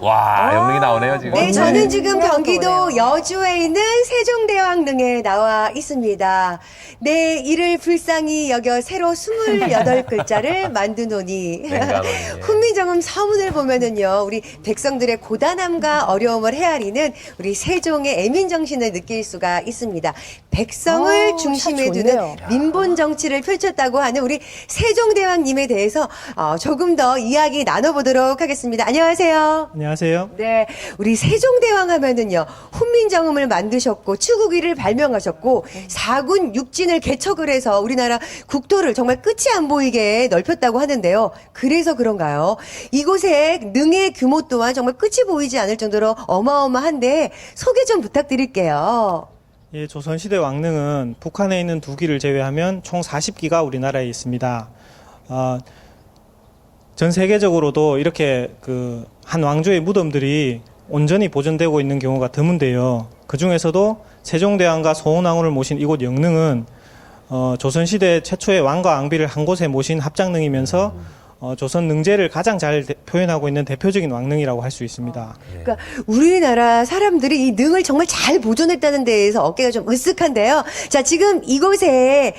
와, 영능이 나오네요, 지금. 네, 저는 지금 경기도 여주에 있는 세종대왕릉에 나와 있습니다. 네, 이를 불쌍히 여겨 새로 28글자를 만드노니. 냉간호니. 훈민정음 서문을 보면은요, 우리 백성들의 고단함과 어려움을 헤아리는 우리 세종의 애민정신을 느낄 수가 있습니다. 백성을 중심에 두는 민본 정치를 펼쳤다고 하는 우리 세종대왕님에 대해서 조금 더 이야기 나눠보도록 하겠습니다. 안녕하세요. 안녕하세요. 네, 우리 세종대왕 하면은요, 훈민정음을 만드셨고 추구기를 발명하셨고 사군 육진을 개척을 해서 우리나라 국토를 정말 끝이 안 보이게 넓혔다고 하는데요. 그래서 그런가요? 이곳의 능의 규모 또한 정말 끝이 보이지 않을 정도로 어마어마한데 소개 좀 부탁드릴게요. 예, 조선시대 왕릉은 북한에 있는 2기를 제외하면 총 40기가 우리나라에 있습니다. 전 세계적으로도 이렇게 한 왕조의 무덤들이 온전히 보존되고 있는 경우가 드문데요. 그 중에서도 세종대왕과 소원왕후를 모신 이곳 영릉은 조선시대 최초의 왕과 왕비를 한 곳에 모신 합장릉이면서 조선 능제를 가장 잘 표현하고 있는 대표적인 왕릉이라고 할 수 있습니다. 그러니까 우리나라 사람들이 이 능을 정말 잘 보존했다는 데에서 어깨가 좀 으쓱한데요. 자, 지금 이곳에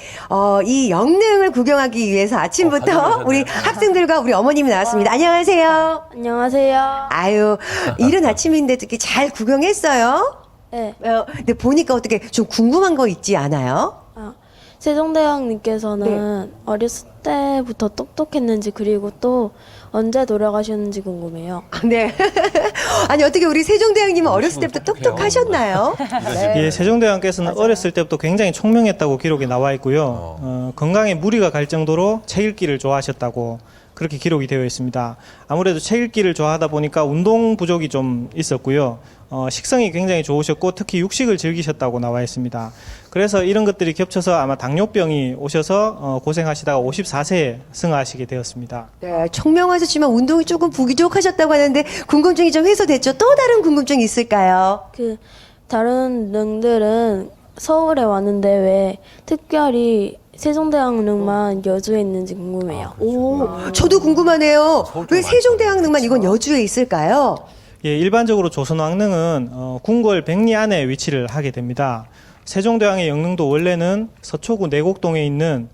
이 영릉을 구경하기 위해서 아침부터 우리 학생들과 우리 어머님이 나왔습니다. 안녕하세요. 안녕하세요. 아유, 이른 아침인데 이렇게 잘 구경했어요? 네. 근데 보니까 어떻게 좀 궁금한 거 있지 않아요? 세종대왕님께서는 어렸을 때부터 똑똑했는지 그리고 또 언제 돌아가셨는지 궁금해요. 네. 아니, 어떻게 우리 세종대왕님은 어렸을 때부터 똑똑하셨나요? 예, 세종대왕께서는 어렸을 때부터 굉장히 총명했다고 기록이 나와 있고요. 건강에 무리가 갈 정도로 책 읽기를 좋아하셨다고 그렇게 기록이 되어 있습니다. 아무래도 책 읽기를 좋아하다 보니까 운동 부족이 좀 있었고요. 식성이 굉장히 좋으셨고 특히 육식을 즐기셨다고 나와 있습니다. 그래서 이런 것들이 겹쳐서 아마 당뇨병이 오셔서 고생하시다가 54세에 승하하시게 되었습니다. 네, 총명하셨지만 운동이 조금 부족하셨다고 하는데 궁금증이 좀 해소됐죠? 또 다른 궁금증이 있을까요? 다른 능들은 서울에 왔는데 왜 특별히 세종대왕릉만 여주에 있는지 궁금해요. 오, 저도 궁금하네요. 왜 세종대왕릉만 이건 여주에 있을까요? 예, 일반적으로 조선왕릉은 궁궐 백리 안에 위치를 하게 됩니다. 세종대왕의 영릉도 원래는 서초구 내곡동에 있는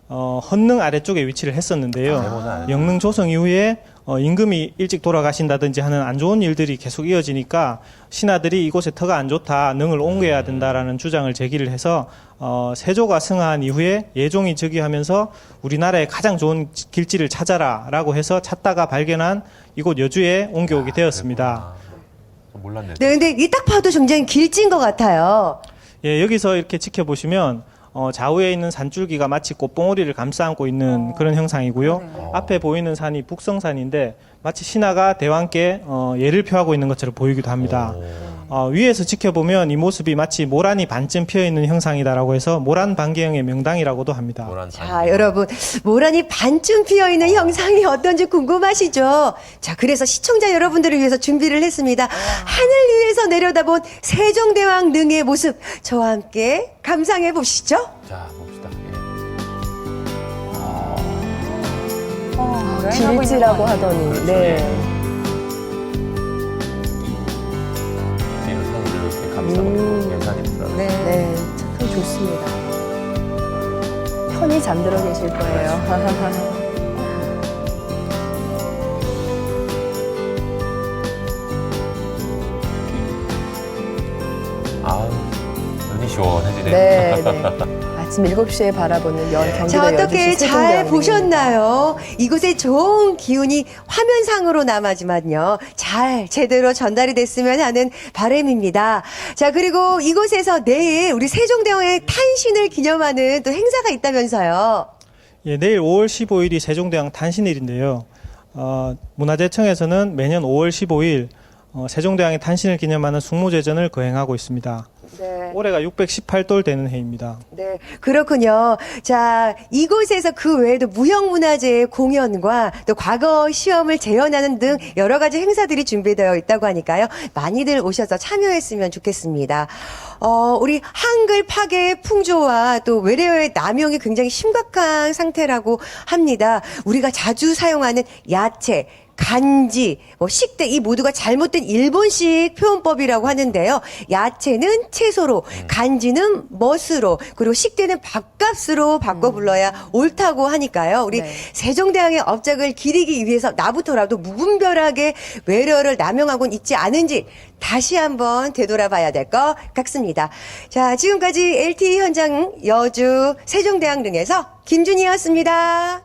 헌릉 아래쪽에 위치를 했었는데요. 영릉 조성 이후에 임금이 일찍 돌아가신다든지 하는 안 좋은 일들이 계속 이어지니까 신하들이 이곳에 터가 안 좋다, 능을 옮겨야 된다라는 주장을 제기를 해서 세조가 승하한 이후에 예종이 즉위하면서 우리나라의 가장 좋은 길지를 찾아라라고 해서 찾다가 발견한 이곳 여주에 옮겨오게 되었습니다. 몰랐네. 네, 근데 이 딱 봐도 굉장히 길진 것 같아요. 예, 여기서 이렇게 지켜보시면 좌우에 있는 산줄기가 마치 꽃봉오리를 감싸안고 있는 그런 형상이고요. 앞에 보이는 산이 북성산인데 마치 신하가 대왕께 예를 표하고 있는 것처럼 보이기도 합니다. 위에서 지켜보면 이 모습이 마치 모란이 반쯤 피어있는 형상이다라고 해서 모란반개형의 명당이라고 합니다. 자, 여러분, 모란이 반쯤 피어있는 형상이 어떤지 궁금하시죠? 자, 그래서 시청자 여러분들을 위해서 준비를 했습니다. 하늘 위에서 내려다본 세종대왕 능의 모습 저와 함께 감상해 보시죠. 자, 봅시다. 길지라고 하더니, 네. 뒤로 산을 이렇게 감싸고 계산입니다. 네, 참 좋습니다. 편히 잠들어 계실 거예요. 아우, 눈이 시원해지네요. 네, 네. 아침 7시에 바라보는 경기도 자, 어떻게 여주시 잘 세종대왕릉입니다. 보셨나요? 이곳에 좋은 기운이 화면상으로 남아지만요. 잘 제대로 전달이 됐으면 하는 바람입니다. 자, 그리고 이곳에서 내일 우리 세종대왕의 탄신을 기념하는 또 행사가 있다면서요. 예, 내일 5월 15일이 세종대왕 탄신일인데요. 문화재청에서는 매년 5월 15일 세종대왕의 탄신을 기념하는 숭모제전을 거행하고 있습니다. 네. 올해가 618돌 되는 해입니다. 네, 그렇군요. 자, 이곳에서 그 외에도 무형문화재의 공연과 또 과거 시험을 재현하는 등 여러 가지 행사들이 준비되어 있다고 하니까요. 많이들 오셔서 참여했으면 좋겠습니다. 우리 한글 파괴의 풍조와 또 외래어의 남용이 굉장히 심각한 상태라고 합니다. 우리가 자주 사용하는 야채, 간지, 식대 이 모두가 잘못된 일본식 표현법이라고 하는데요. 야채는 채소로, 간지는 멋으로, 그리고 식대는 밥값으로 바꿔 불러야 옳다고 하니까요. 우리 네. 세종대왕의 업적을 기리기 위해서 나부터라도 무분별하게 외래어를 남용하고는 있지 않은지 다시 한번 되돌아봐야 될 것 같습니다. 자, 지금까지 LTE 현장 여주 세종대왕릉에서 김준희였습니다.